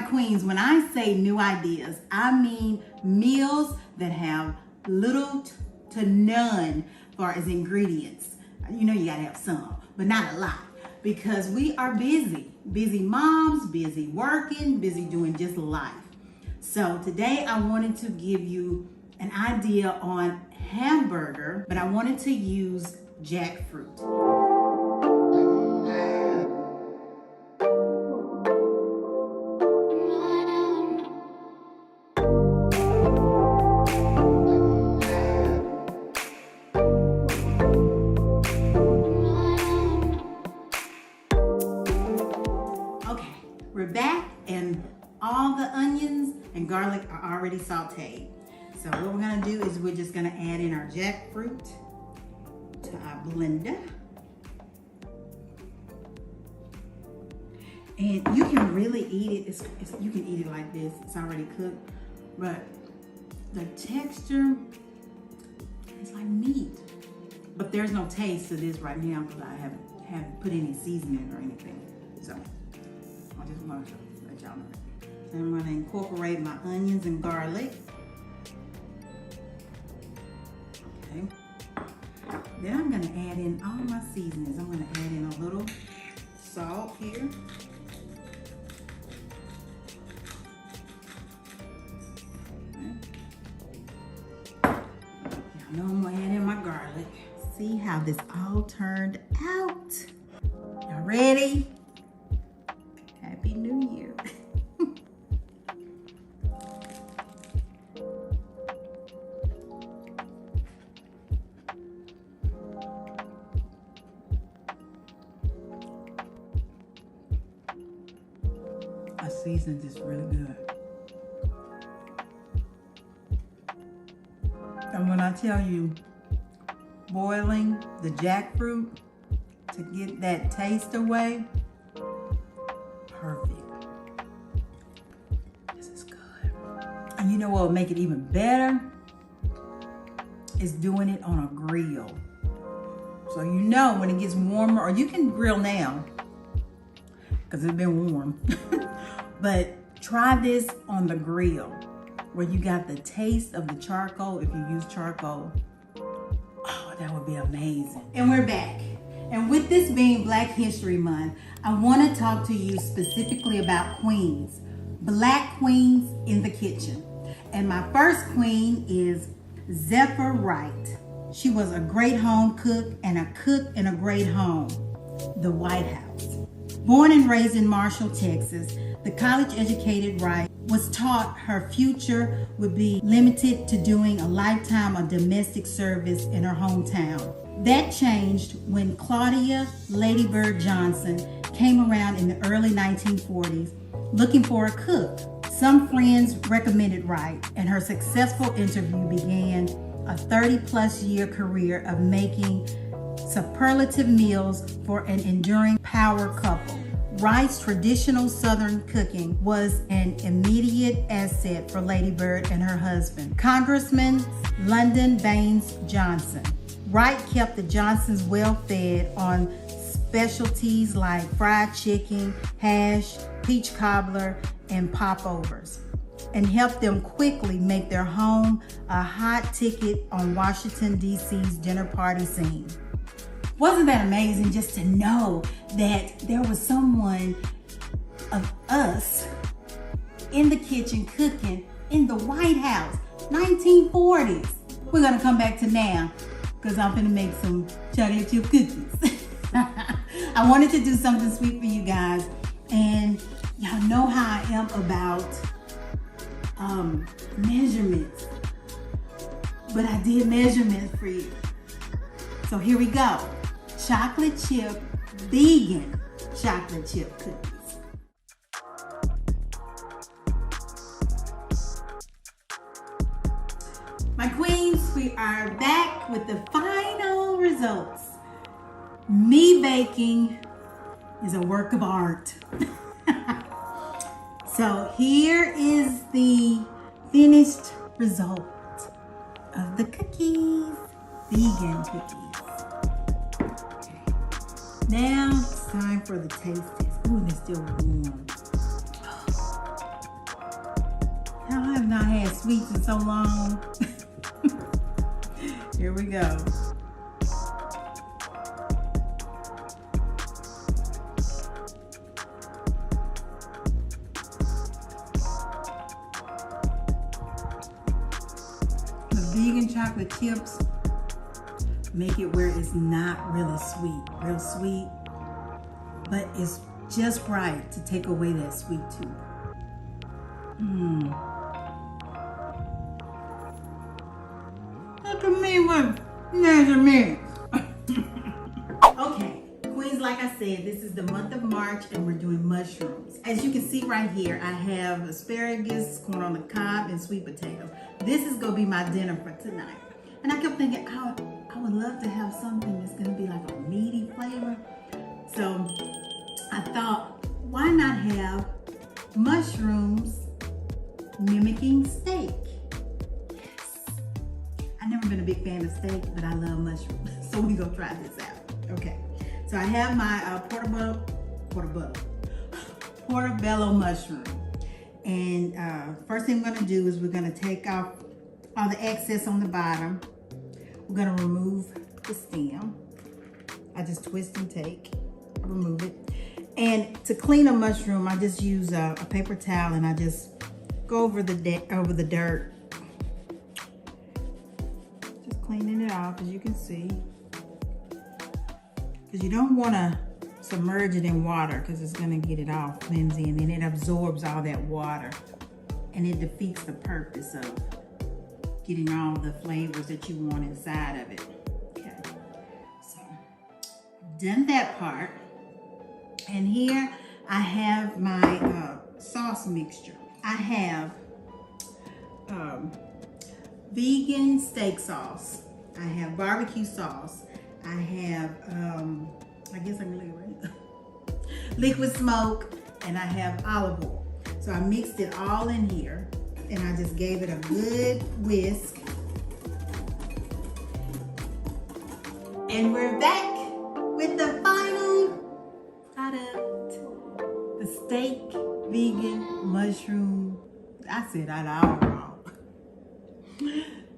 queens, when I say new ideas, I mean meals that have little to none for as ingredients. You know you gotta have some, but not a lot, because we are busy. Busy moms, busy working, busy doing just life. So today I wanted to give you an idea on hamburger, but I wanted to use jackfruit. Okay, we're back and all the onions and garlic are already sauteed. So what we're gonna do is we're just gonna add in our jackfruit to our blender. And you can really eat it, you can eat it like this, it's already cooked, but the texture is like meat. But there's no taste to this right now because I haven't put any seasoning or anything. So I just want to let y'all know. So I'm gonna incorporate my onions and garlic. Okay. Then I'm gonna add in all my seasonings. I'm gonna add in a little salt here. I know I'm gonna add in my garlic. See how this all turned out. Y'all ready? Happy New Year. I seasoned this really good. And when I tell you boiling the jackfruit to get that taste away, perfect. This is good. And you know what will make it even better? Is doing it on a grill. So you know when it gets warmer, or you can grill now because it's been warm. But try this on the grill where you got the taste of the charcoal. If you use charcoal, oh, that would be amazing. And we're back. And with this being Black History Month, I want to talk to you specifically about queens, Black queens in the kitchen. And my first queen is Zephyr Wright. She was a great home cook and a cook in a great home, the White House. Born and raised in Marshall, Texas, the college-educated Wright was taught her future would be limited to doing a lifetime of domestic service in her hometown. That changed when Claudia Lady Bird Johnson came around in the early 1940s looking for a cook. Some friends recommended Wright, and her successful interview began a 30-plus year career of making superlative meals for an enduring power couple. Wright's traditional Southern cooking was an immediate asset for Lady Bird and her husband, Congressman Lyndon Baines Johnson. Wright kept the Johnsons well fed on specialties like fried chicken, hash, peach cobbler, and popovers, and helped them quickly make their home a hot ticket on Washington, D.C.'s dinner party scene. Wasn't that amazing just to know that there was someone of us in the kitchen cooking in the White House, 1940s. We're gonna come back to now because I'm gonna make some chocolate chip cookies. I wanted to do something sweet for you guys, and y'all know how I am about measurements, but I did measurements for you. So here we go. Chocolate chip, vegan chocolate chip cookies. My queens, we are back with the final results. Me baking is a work of art. So here is the finished result of the cookies, vegan cookies. Now it's time for the taste test. Ooh, they're still warm. sweets in so long. Here we go. The vegan chocolate chips make it where it's not really sweet, real sweet, but it's just right to take away that sweet tooth. Look at me with measurements. Okay, Queens, like I said, this is the month of March and we're doing mushrooms. As you can see right here, I have asparagus, corn on the cob, and sweet potatoes. This is gonna be my dinner for tonight. And I kept thinking, oh, I would love to have something that's gonna be like a meaty flavor. So I thought, why not have mushrooms mimicking steak? Yes. I've never been a big fan of steak, but I love mushrooms. So we're gonna try this out. Okay. So I have my portobello mushroom. And first thing we're gonna do is we're gonna take off all the excess on the bottom. We're gonna remove the stem. I just twist and take, remove it. And to clean a mushroom, I just use a paper towel and I just go over the dirt. Just cleaning it off, as you can see. Because you don't want to submerge it in water because it's going to get it all flimsy and then it absorbs all that water. And it defeats the purpose of getting all the flavors that you want inside of it. Okay, so I've done that part. And here I have my sauce mixture. I have vegan steak sauce. I have barbecue sauce. I have, I guess I can leave it right. Liquid smoke, and I have olive oil. So I mixed it all in here, and I just gave it a good whisk. And we're back with the final product, the steak vegan mushroom. I said that all wrong.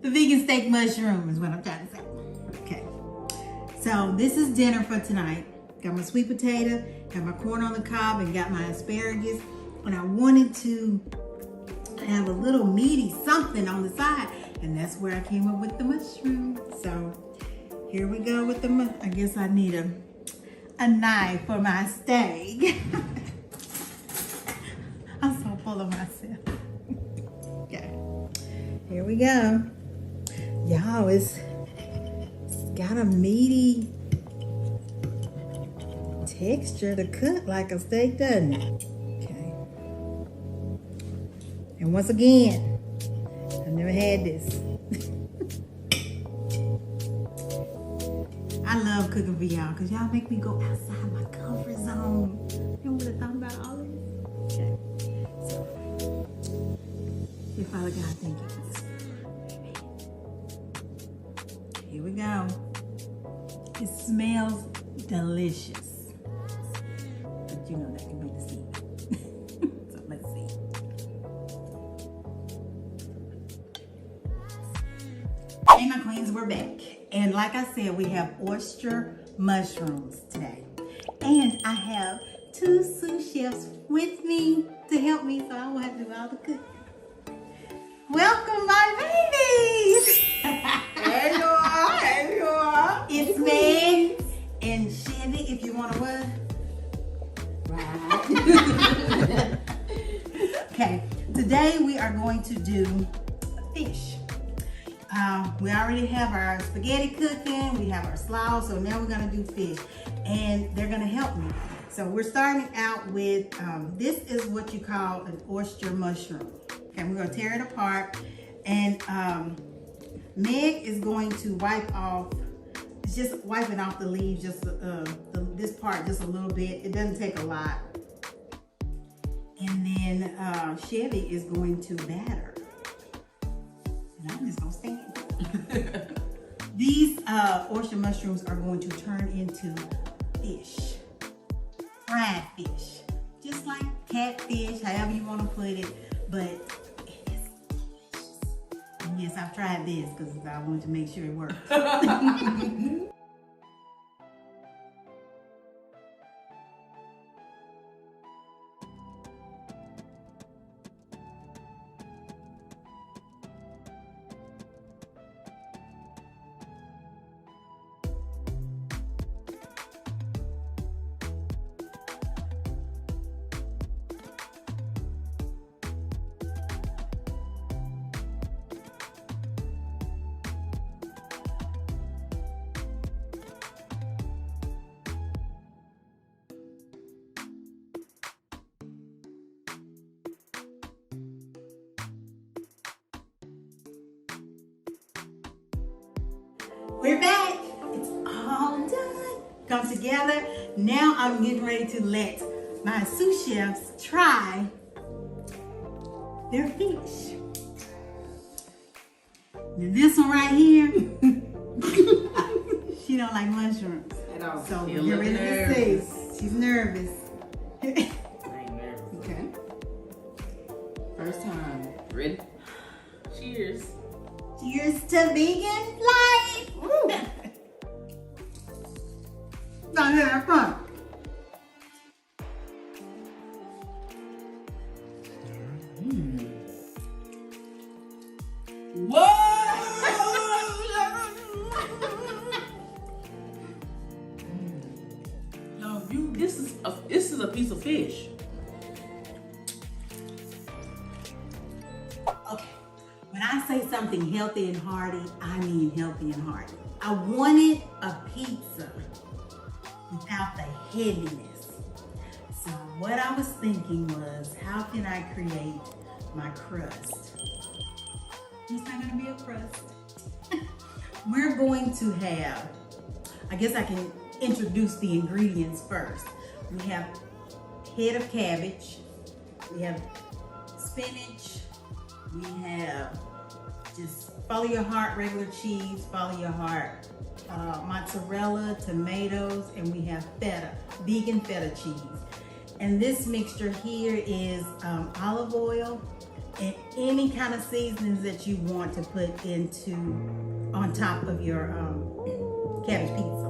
The vegan steak mushroom is what I'm trying to say. Okay, so this is dinner for tonight. Got my sweet potato, got my corn on the cob, and got my asparagus. And I wanted to have a little meaty something on the side, and that's where I came up with the mushroom. So here we go with the I guess I need a knife for my steak. I'm so full of myself. Okay, here we go. Y'all, it's got a meaty texture to cut like a steak, doesn't it? Okay. And once again, I've never had this. I love cooking for y'all because y'all make me go outside my comfort zone. You would have thought about all this? Okay. So, dear Father God, thank you for this. Here we go. It smells delicious. But you know that can be deceiving. So let's see. Hey my queens, we're back. And like I said, we have oyster mushrooms today. And I have 2 sous chefs with me to help me, so I won't have to do all the cooking. Welcome my babies! There you are, there you are. It's Meg and Chevy, if you want to what? Right. Okay, today we are going to do fish. We already have our spaghetti cooking, we have our slaw, so now we're gonna do fish. And they're gonna help me. So we're starting out with, this is what you call an oyster mushroom. Okay, we're gonna tear it apart. And Meg is going to wipe off, it's just wiping off the leaves, just this part just a little bit. It doesn't take a lot. And then Chevy is going to batter. And I'm just gonna stand. These oyster mushrooms are going to turn into fish, fried fish, just like catfish, however you want to put it, but it is delicious. Yes, I've tried this because I wanted to make sure it worked. We're back. It's all done. Come together. Now I'm getting ready to let my sous chefs try their fish. Now this one right here, she don't like mushrooms. So we're ready to see. She's nervous. I ain't nervous. Okay. First time. Ready? Cheers. Cheers to vegan life. Woo. Now here, have fun. No, this is a piece of fish. Okay, when I say something healthy and hearty, I mean healthy and hearty. I wanted a pizza without the heaviness. So what I was thinking was, how can I create my crust? It's not gonna be a crust. We're going to have, I guess I can introduce the ingredients first. We have head of cabbage, we have spinach, we have just follow your heart regular cheese, follow your heart mozzarella, tomatoes, and we have feta, vegan feta cheese. And this mixture here is olive oil and any kind of seasonings that you want to put on top of your cabbage pizza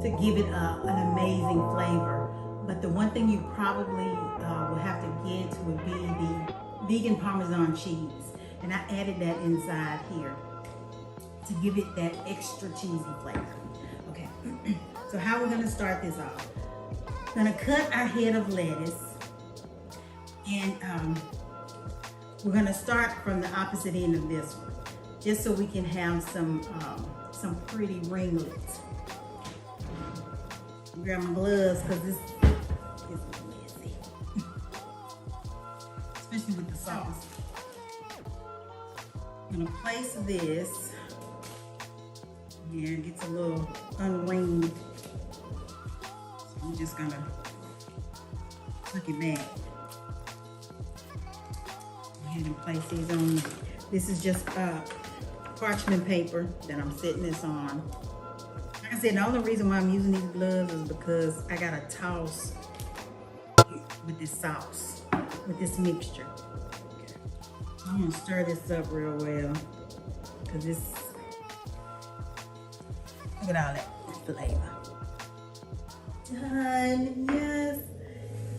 to give it an amazing flavor. But the one thing you probably will have to get would be the vegan Parmesan cheese. And I added that inside here to give it that extra cheesy flavor. Okay, so how we're gonna start this off. We're gonna cut our head of lettuce, and we're gonna start from the opposite end of this one, just so we can have some pretty ringlets. Grab my gloves because this is messy, especially with the sauce. I'm gonna place this. Yeah, it gets a little unringed. So I'm just gonna tuck it back. Go ahead and place these on. This is just parchment paper that I'm setting this on. Like I said, the only reason why I'm using these gloves is because I gotta toss with this sauce, with this mixture. I'm gonna stir this up real well because this, look at all that flavor. Done, yes.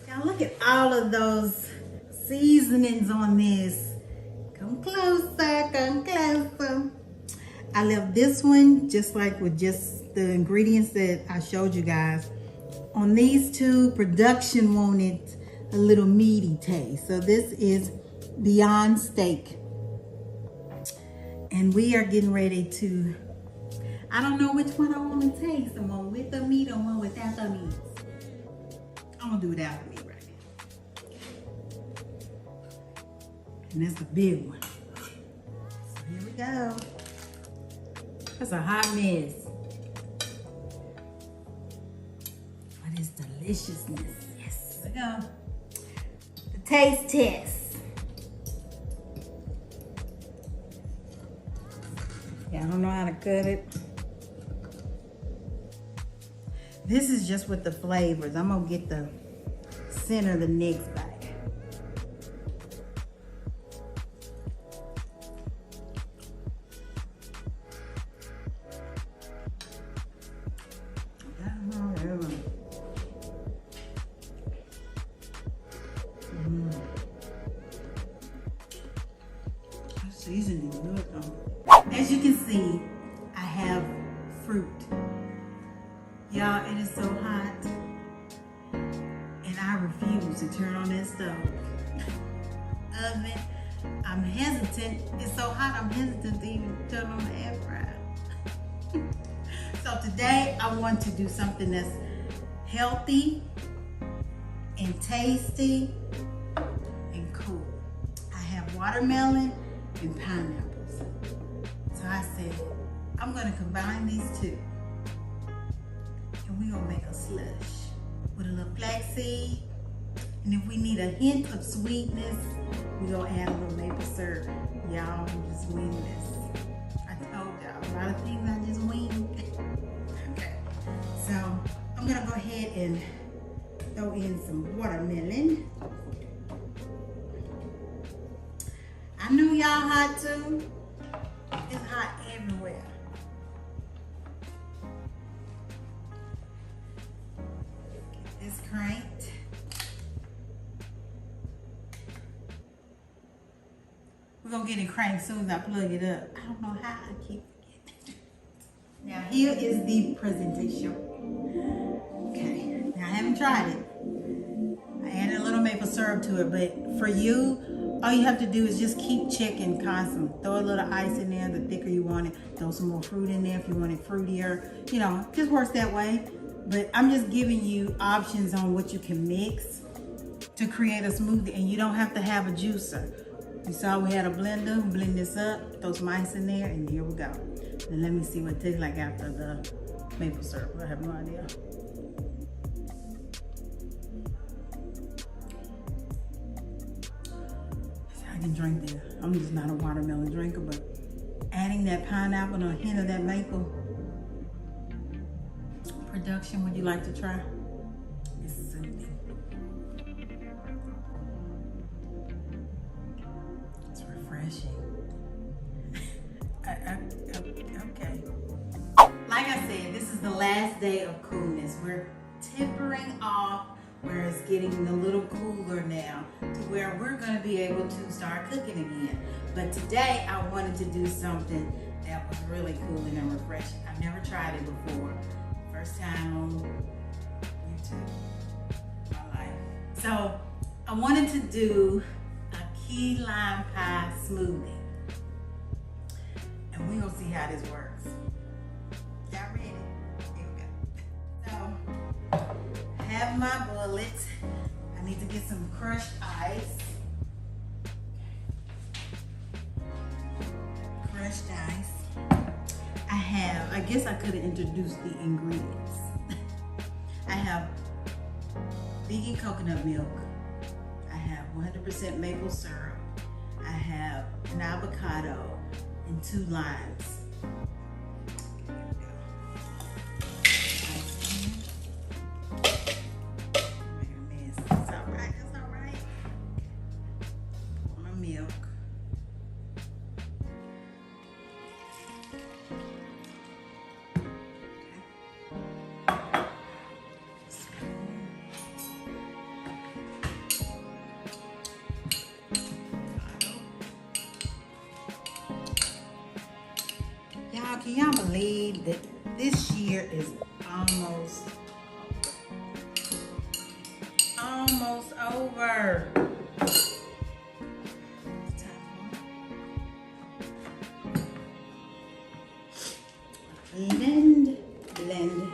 Now look at all of those seasonings on this. Come closer, come closer. I left this one just like with just the ingredients that I showed you guys. On these two, production wanted a little meaty taste. So this is Beyond Steak. And we are getting ready to, I don't know which one I want to taste. The one with the meat or one without the meat. I'm gonna do without the meat right now. And that's the big one. So here we go. That's a hot mess. But it's deliciousness. Yes. Here we go. The taste test. Yeah, I don't know how to cut it. This is just with the flavors. I'm gonna get the center of the next bite. Seasoning good though. As you can see, I have fruit. Y'all, it is so hot. And I refuse to turn on that stove. Oven. I'm hesitant. It's so hot, I'm hesitant to even turn on the air fryer. So today, I want to do something that's healthy and tasty and cool. I have watermelon and pineapples. So I said, I'm gonna combine these two. And we're gonna make a slush with a little flaxseed. And if we need a hint of sweetness, we're gonna add a little maple syrup. Y'all, I'm just wing this. I told y'all, a lot of things I just wing. Okay, so I'm gonna go ahead and throw in some watermelon. I know y'all hot too. It's hot everywhere. Get this cranked. We're gonna get it cranked as soon as I plug it up. I don't know how I keep forgetting. Now here is the presentation. Okay, now I haven't tried it. I added a little maple syrup to it, but for you, all you have to do is just keep checking constantly. Throw a little ice in there, the thicker you want it. Throw some more fruit in there if you want it fruitier. You know, just works that way. But I'm just giving you options on what you can mix to create a smoothie, and you don't have to have a juicer. You saw we had a blender, blend this up, throw some ice in there, and here we go. And let me see what it tastes like after the maple syrup. I have no idea. I can drink this. I'm just not a watermelon drinker, but adding that pineapple and a hint of that maple production, would you like to try? It's soothing. Refreshing. Okay. Like I said, this is the last day of coolness. We're tempering off where it's getting a little cooler now to where we're going to be able to start cooking again. But today I wanted to do something that was really cooling and refreshing. I've never tried it before. First time on YouTube in my life. So I wanted to do key lime pie smoothie. And we're gonna see how this works. Y'all ready? Here we go. So, I have my bullets. I need to get some crushed ice. Crushed ice. I guess I could have introduced the ingredients. I have vegan coconut milk. 100% maple syrup. I have an avocado and 2 limes. Making a mess. It's all right. It's all right. Pour my milk. Can y'all believe that this year is almost over? Blend, blend.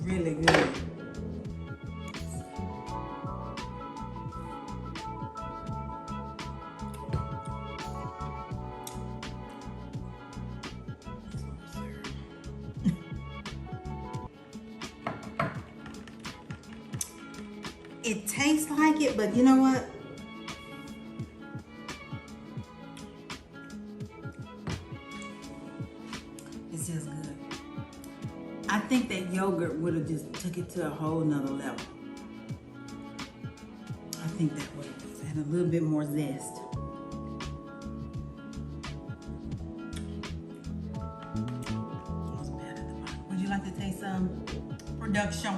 Really good. It tastes like it, but you know what? It's just good. I think that yogurt would have just took it to a whole nother level. I think that would have had a little bit more zest. production.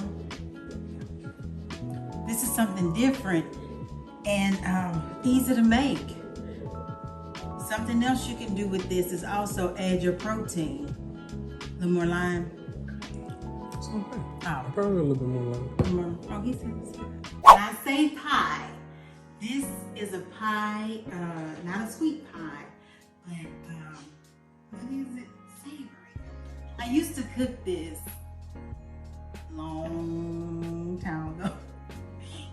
This is something different and easy to make. Something else you can do with this is also add your protein. A little more lime. It's okay. Oh. Probably a little bit more lime. Oh, he said it's good. When I say pie, this is a pie, not a sweet pie, but what is it? Savory. I used to cook this long time ago,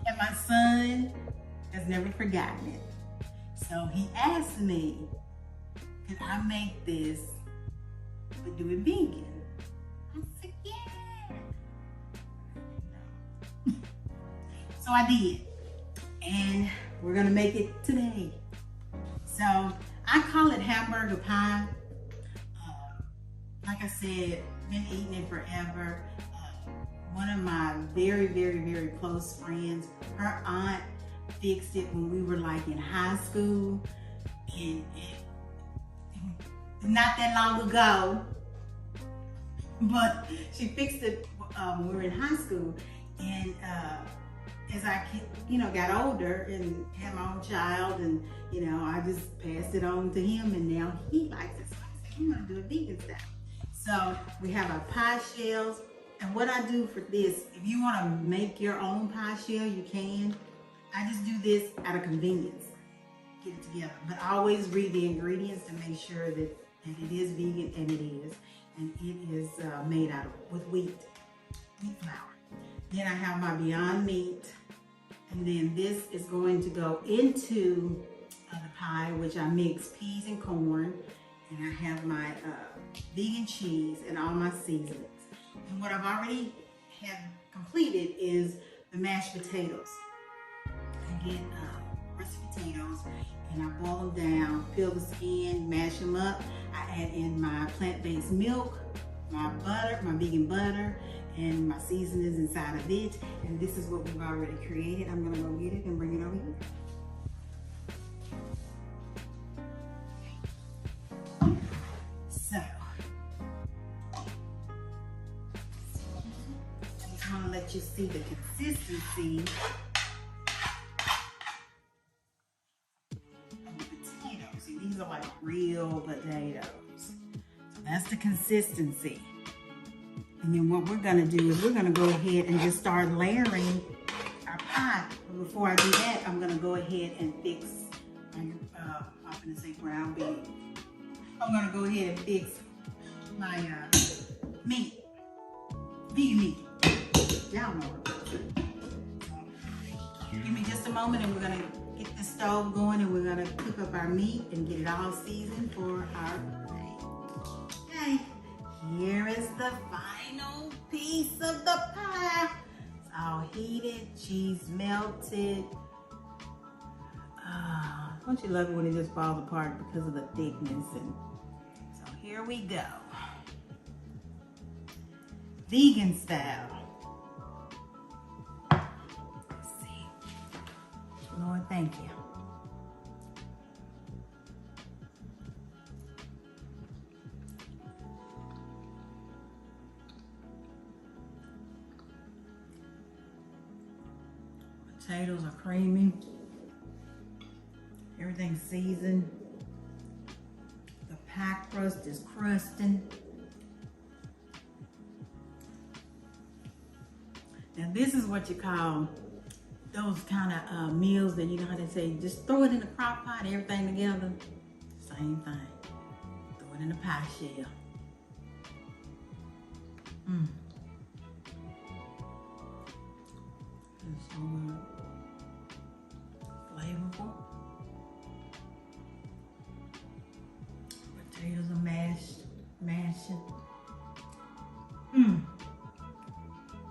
and my son has never forgotten it. So he asked me, can I make this, but do it vegan? I said, yeah. So I did, and we're gonna make it today. So I call it hamburger pie. Like I said, been eating it forever. One of my very, very, very close friends, her aunt fixed it when we were like in high school, and not that long ago, but she fixed it when we were in high school. And as I got older and had my own child, and I just passed it on to him, and now he likes it. So I said, I'm gonna do a vegan style. So we have our pie shells, and what I do for this, if you want to make your own pie shell, you can. I just do this out of convenience, get it together. But I always read the ingredients to make sure that it is vegan, and it is. And it is made out of with wheat flour. Then I have my Beyond Meat, and then this is going to go into the pie, which I mix peas and corn, and I have my vegan cheese and all my seasonings. And what I've already have completed is the mashed potatoes. I get russet potatoes, and I boil them down, peel the skin, mash them up. I add in my plant-based milk, my butter, my vegan butter, and my seasonings inside of it. And this is what we've already created. I'm gonna go get it and bring it over here. So, I just wanna let you see the consistency of the potatoes. See, these are like real potatoes. So that's the consistency. And then what we're gonna do is we're gonna go ahead and just start layering our pie. But before I do that, I'm gonna go ahead and fix my, I'm gonna say brown beans. I'm gonna go ahead and fix my meat, vegan meat. Y'all know what I'm doing. Give me just a moment, and we're gonna get the stove going, and we're gonna cook up our meat and get it all seasoned for our day. Okay. Here is the final piece of the pie. It's all heated, cheese melted. Don't you love it when it just falls apart because of the thickness? And so here we go. Vegan style. Let's see. Lord, thank you. Potatoes are creamy. Everything's seasoned. The pie crust is crusting. Now this is what you call those kind of meals that, you know how they say, just throw it in the crock pot, everything together. Same thing. Throw it in the pie shell. It's so good. Flavorful. Potatoes are mashing.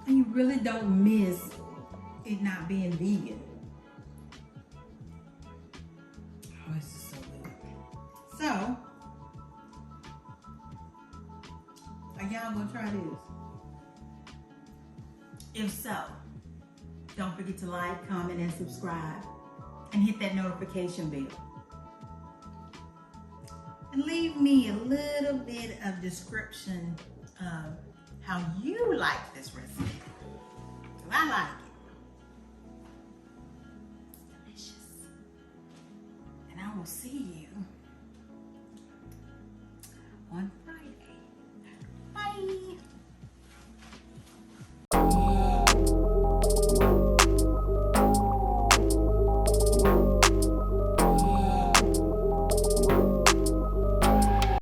And you really don't miss it not being vegan. Oh, this is so good. So, are y'all gonna try this? If so, don't forget to like, comment, and subscribe, and hit that notification bell. And leave me a little bit of description of how you like this recipe. 'Cause I like it. It's delicious. And I will see you on